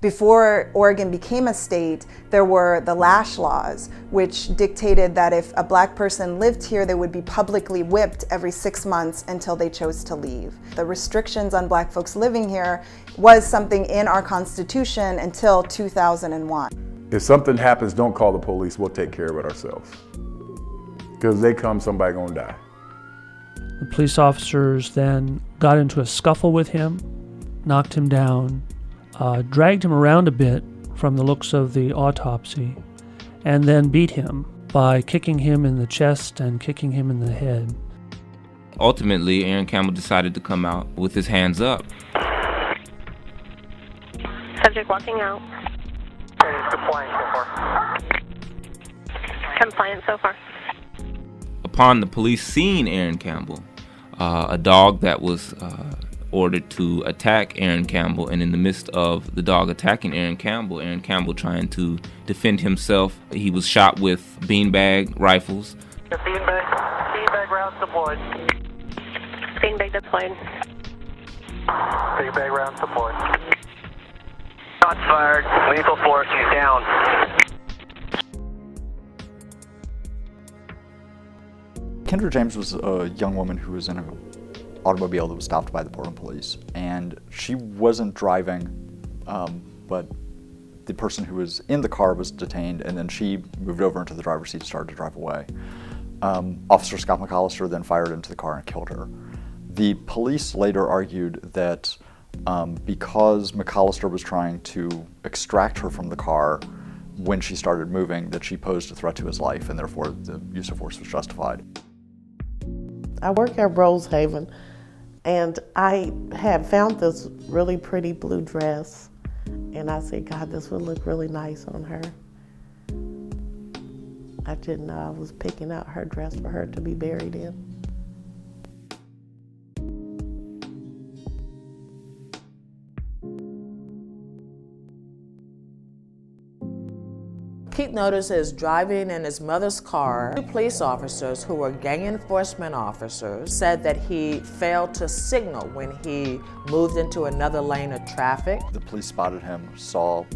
Before Oregon became a state, there were the lash laws, which dictated that if a black person lived here, they would be publicly whipped every 6 months until they chose to leave. The restrictions on black folks living here was something in our Constitution until 2001. If something happens, don't call the police, we'll take care of it ourselves. Because they come, somebody gonna die. The police officers then got into a scuffle with him, knocked him down, dragged him around a bit from the looks of the autopsy, and then beat him by kicking him in the chest and kicking him in the head. Ultimately, Aaron Campbell decided to come out with his hands up. Subject walking out. Compliant so far. Compliant so far. Upon the police seeing Aaron Campbell, a dog that was ordered to attack Aaron Campbell, and in the midst of the dog attacking Aaron Campbell trying to defend himself, he was shot with beanbag rifles. Beanbag rounds deployed. Beanbag deployed. Beanbag rounds deployed. Shots fired. Lethal force. He's down. Kendra James was a young woman who was in an automobile that was stopped by the Portland police, and she wasn't driving, but the person who was in the car was detained, and then she moved over into the driver's seat and started to drive away. Officer Scott McAllister then fired into the car and killed her. The police later argued that because McAllister was trying to extract her from the car when she started moving, that she posed a threat to his life, and therefore the use of force was justified. I work at Rosehaven, and I had found this really pretty blue dress, and I said, God, this would look really nice on her. I didn't know I was picking out her dress for her to be buried in. Pete noticed is driving in his mother's car. Two police officers who were gang enforcement officers said that he failed to signal when he moved into another lane of traffic. The police spotted him, saw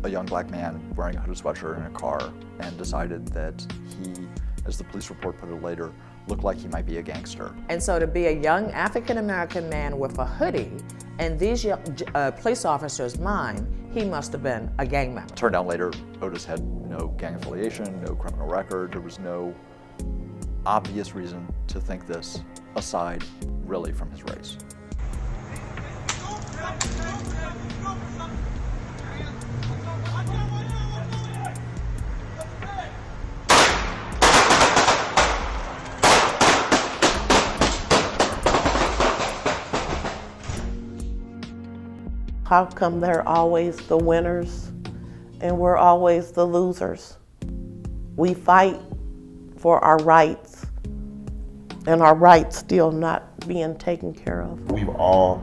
a young black man wearing a hooded sweatshirt in a car, and decided that he, as the police report put it later, looked like he might be a gangster. And so to be a young African-American man with a hoodie in these police officers' mind, he must have been a gang member. Turned out later, Otis had no gang affiliation, no criminal record. There was no obvious reason to think this, aside really from his race. How come they're always the winners and we're always the losers? We fight for our rights, and our rights still not being taken care of. We've all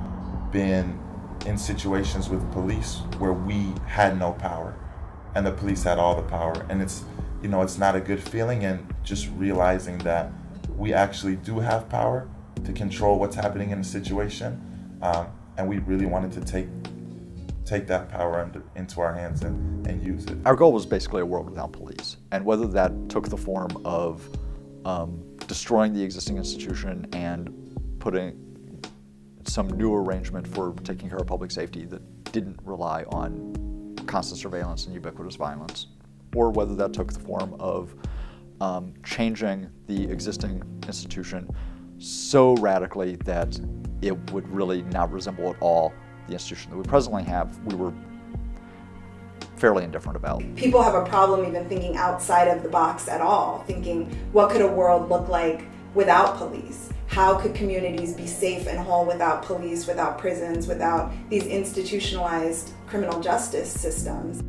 been in situations with police where we had no power and the police had all the power, and it's not a good feeling, and just realizing that we actually do have power to control what's happening in a situation, and we really wanted to take that power into our hands and use it. Our goal was basically a world without police, and whether that took the form of destroying the existing institution and putting some new arrangement for taking care of public safety that didn't rely on constant surveillance and ubiquitous violence, or whether that took the form of changing the existing institution so radically that it would really not resemble at all the institution that we presently have, we were fairly indifferent about. People have a problem even thinking outside of the box at all, thinking, what could a world look like without police? How could communities be safe and whole without police, without prisons, without these institutionalized criminal justice systems?